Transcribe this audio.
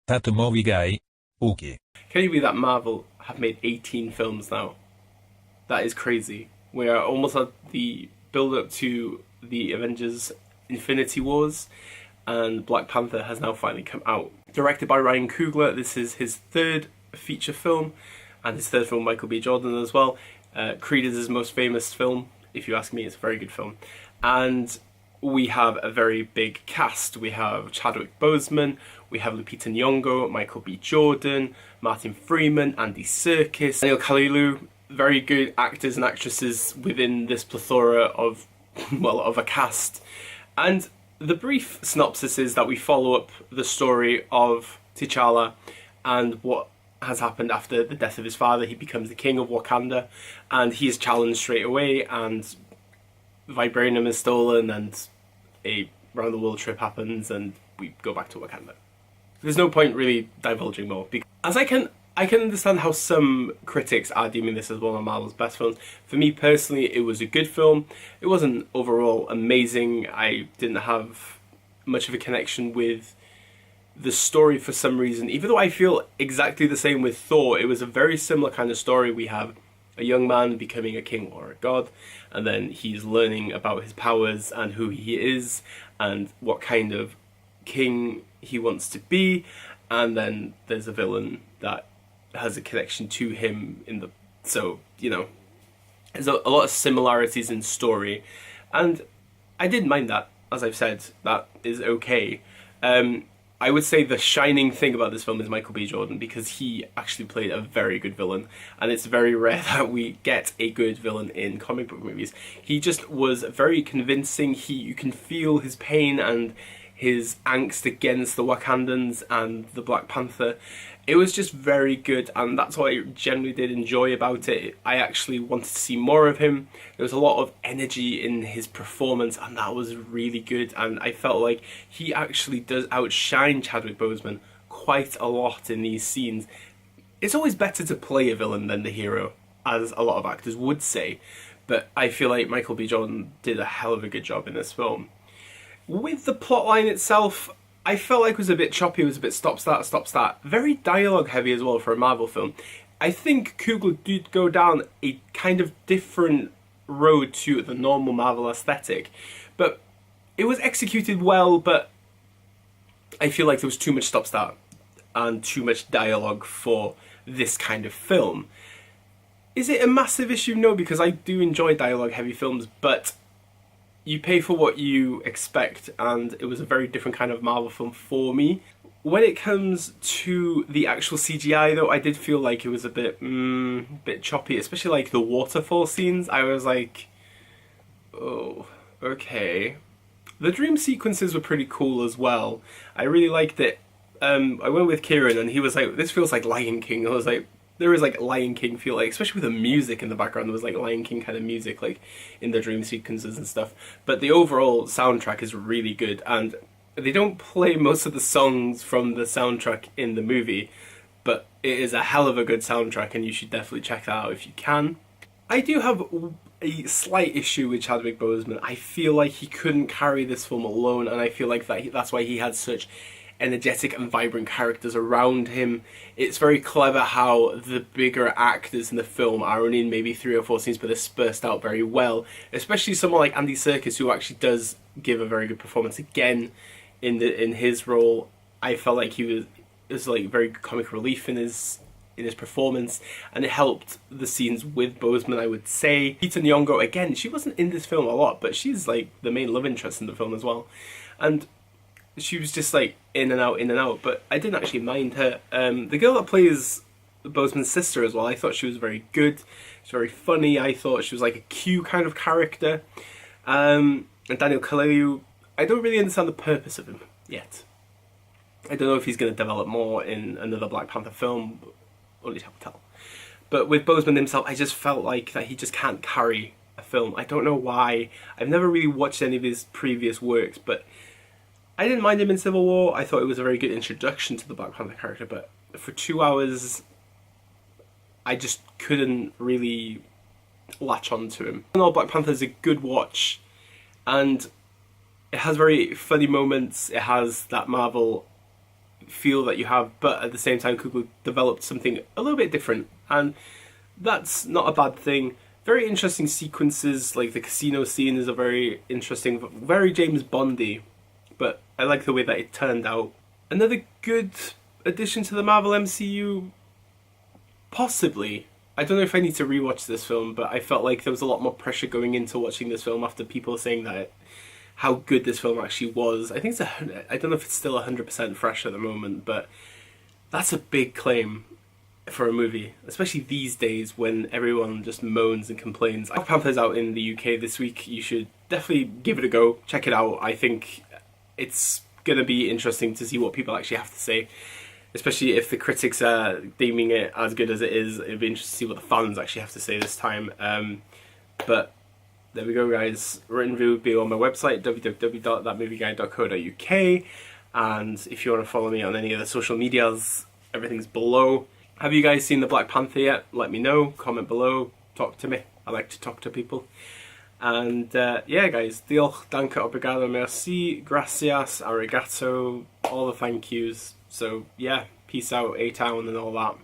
thatmovieguyUK. Can you believe that Marvel have made 18 films now? That is crazy. We are almost at the build-up to the Avengers Infinity Wars, and Black Panther has now finally come out. Directed by Ryan Coogler, this is his third feature film, and his third film, Michael B.Jordan as well. Creed is his most famous film. If you ask me, it's a very good film. And we have a very big cast. We have Chadwick Boseman, we have Lupita Nyong'o, Michael B. Jordan, Martin Freeman, Andy Serkis, Daniel Kaluuya. Very good actors and actresses within this plethora of, well, of a cast. And the brief synopsis is that we follow up the story of T'Challa and what has happened after the death of his father. He becomes the king of Wakanda, and he is challenged straight away, and vibranium is stolen, and a round the world trip happens, and we go back to Wakanda. There's no point really divulging more, because as I can understand how some critics are deeming this as one of Marvel's best films. For me personally, it was a good film. It wasn't overall amazing. I didn't have much of a connection with the story for some reason. Even though I feel exactly the same with Thor, it was a very similar kind of story. We have a young man becoming a king or a god, and then he's learning about his powers and who he is and what kind of king he wants to be, and then there's a villain that has a connection to him in the... So, you know, there's a lot of similarities in story, and I didn't mind that. As I've said, that is okay. I would say the shining thing about this film is Michael B. Jordan, because he actually played a very good villain, and it's very rare that we get a good villain in comic book movies. He just was very convincing. You can feel his pain and his angst against the Wakandans and the Black Panther. It was just very good, and that's what I generally did enjoy about it. I actually wanted to see more of him. There was a lot of energy in his performance, and that was really good, and I felt like he actually does outshine Chadwick Boseman quite a lot in these scenes. It's always better to play a villain than the hero, as a lot of actors would say, but I feel like Michael B. Jordan did a hell of a good job in this film. With the plotline itself, I felt like it was a bit choppy. It was a bit stop-start. Very dialogue heavy as well for a Marvel film. I think Coogler did go down a kind of different road to the normal Marvel aesthetic, but it was executed well, but I feel like there was too much stop-start and too much dialogue for this kind of film. Is it a massive issue? No, because I do enjoy dialogue heavy films, but you pay for what you expect, and it was a very different kind of Marvel film for me. When it comes to the actual CGI though, I did feel like it was a bit choppy, especially like the waterfall scenes. I was like, oh, okay. The dream sequences were pretty cool as well. I really liked it. I went with Kieran and he was like, this feels like Lion King. I was like, there is like Lion King feel, like, especially with the music in the background. There was like Lion King kind of music like in the dream sequences and stuff. But the overall soundtrack is really good, and they don't play most of the songs from the soundtrack in the movie, but it is a hell of a good soundtrack, and you should definitely check that out if you can. I do have a slight issue with Chadwick Boseman. I feel like he couldn't carry this film alone, and I feel like that's why he had such energetic and vibrant characters around him. It's very clever how the bigger actors in the film are only in maybe 3 or 4 scenes, but they're dispersed out very well. Especially someone like Andy Serkis, who actually does give a very good performance again in his role. I felt like he was like very comic relief in his performance, and it helped the scenes with Boseman, I would say. Lupita Nyong'o, again, she wasn't in this film a lot, but she's like the main love interest in the film as well. And she was just like in and out, but I didn't actually mind her. The girl that plays Boseman's sister as well, I thought she was very good. She's very funny. I thought she was like a Q kind of character. And Daniel Kaluuya, I don't really understand the purpose of him yet. I don't know if he's going to develop more in another Black Panther film, only time will tell. But with Boseman himself, I just felt like that he just can't carry a film. I don't know why. I've never really watched any of his previous works, but I didn't mind him in Civil War. I thought it was a very good introduction to the Black Panther character, but for 2 hours, I just couldn't really latch on to him. All Black Panther is a good watch, and it has very funny moments. It has that Marvel feel that you have, but at the same time Kubrick developed something a little bit different, and that's not a bad thing. Very interesting sequences, like the casino scene is a very interesting, very James Bondy, but I like the way that it turned out. Another good addition to the Marvel MCU, possibly. I don't know if I need to rewatch this film, but I felt like there was a lot more pressure going into watching this film after people saying that how good this film actually was. I think I don't know if it's still 100% fresh at the moment, but that's a big claim for a movie, especially these days when everyone just moans and complains. Black Panther's out in the UK this week. You should definitely give it a go. Check it out. I think it's gonna be interesting to see what people actually have to say, especially if the critics are deeming it as good as it is. It'd be interesting to see what the fans actually have to say this time. But there we go, guys. Written review will be on my website, www.thatmovieguyUK, and if you want to follow me on any of the social medias, everything's below. Have you guys seen the Black Panther yet? Let me know, comment below, talk to me. I like to talk to people. And yeah, guys, diolch, danke, obrigado, merci, gracias, arigato, all the thank yous. So yeah, peace out, A-Town and all that.